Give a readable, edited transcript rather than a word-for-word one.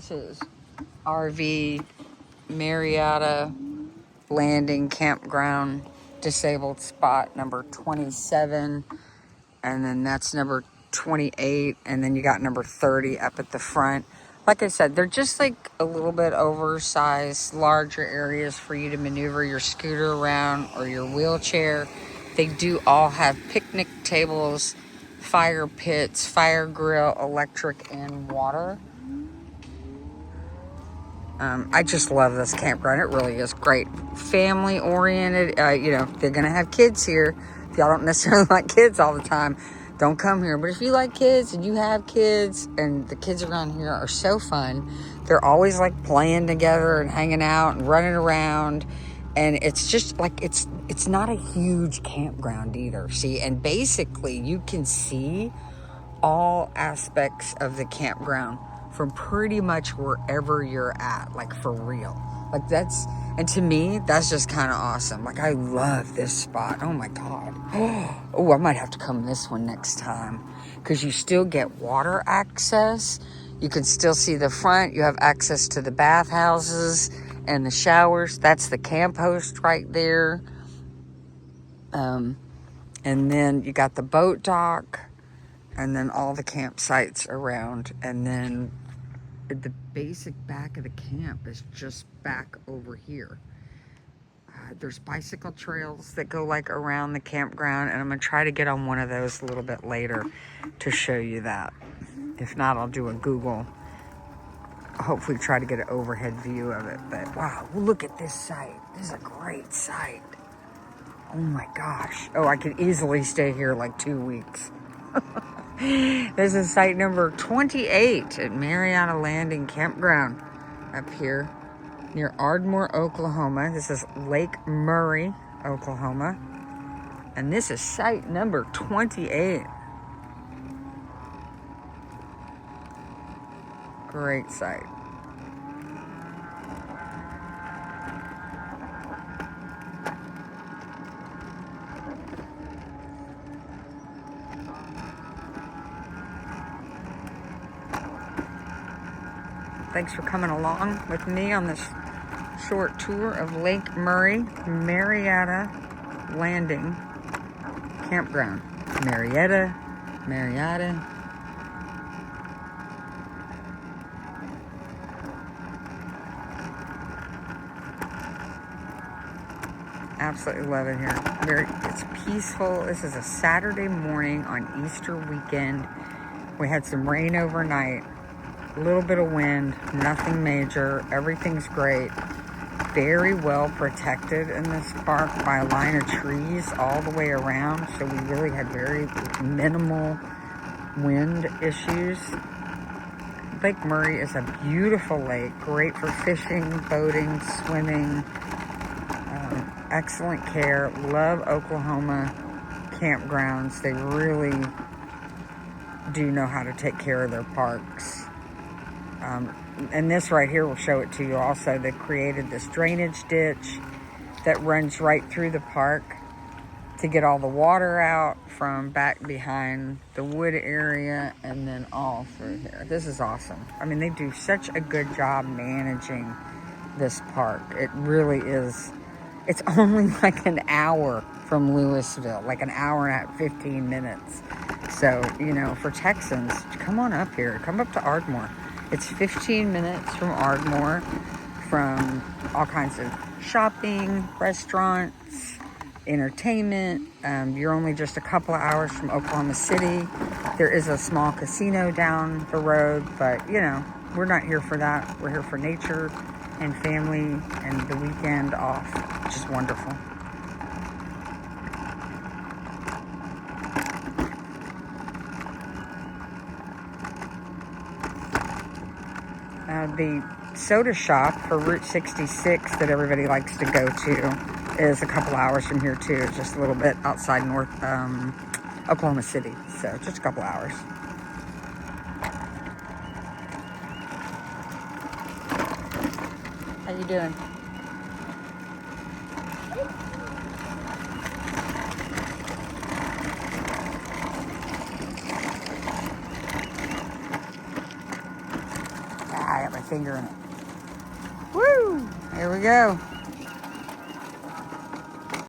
This is RV Marietta Landing Campground disabled spot number 27, and then that's number 28, and then you got number 30 up at the front. Like I said, they're just like a little bit oversized, larger areas for you to maneuver your scooter around or your wheelchair. They do all have picnic tables, fire pits, fire grill, electric, and water. I just love this campground. It really is great. Family oriented. They're going to have kids here. If y'all don't necessarily like kids all the time, don't come here. But if you like kids and you have kids, and the kids around here are so fun, they're always like playing together and hanging out and running around. And it's just like, it's not a huge campground either. See, and basically you can see all aspects of the campground from pretty much wherever you're at, like for real. Like and to me, that's just kind of awesome. Like, I love this spot. Oh my God. Oh, I might have to come this one next time, because you still get water access. You can still see the front. You have access to the bathhouses and the showers. That's the camp host right there. And then you got the boat dock, and then all the campsites around. And then the basic back of the camp is just back over here. There's bicycle trails that go like around the campground, and I'm gonna try to get on one of those a little bit later to show you that. If not, I'll do a Google, hopefully try to get an overhead view of it. But wow, look at this site. This is a great site. Oh my gosh. Oh, I could easily stay here like 2 weeks. This is site number 28 at Marietta Landing Campground up here near Ardmore, Oklahoma. This is Lake Murray, Oklahoma. And this is site number 28. Great site. Thanks for coming along with me on this short tour of Lake Murray, Marietta Landing Campground. Marietta. Absolutely love it here. It's peaceful. This is a Saturday morning on Easter weekend. We had some rain overnight. A little bit of wind, nothing major. Everything's great. Very well protected in this park by a line of trees all the way around. So we really had very minimal wind issues. Lake Murray is a beautiful lake, great for fishing, boating, swimming. Excellent care. Love Oklahoma campgrounds. They really do know how to take care of their parks. And this right here will show it to you also. They created this drainage ditch that runs right through the park to get all the water out from back behind the wood area and then all through here. This is awesome. I mean, they do such a good job managing this park. It really is. It's only like an hour from Louisville, like an hour and 15 minutes. So, for Texans, come on up here. Come up to Ardmore. It's 15 minutes from Ardmore, from all kinds of shopping, restaurants, entertainment. You're only just a couple of hours from Oklahoma City. There is a small casino down the road, but, we're not here for that. We're here for nature and family and the weekend off, which is wonderful. The soda shop for Route 66 that everybody likes to go to is a couple hours from here too. It's just a little bit outside North Oklahoma City, so just a couple hours. How you doing? finger in it. Woo! Here we go.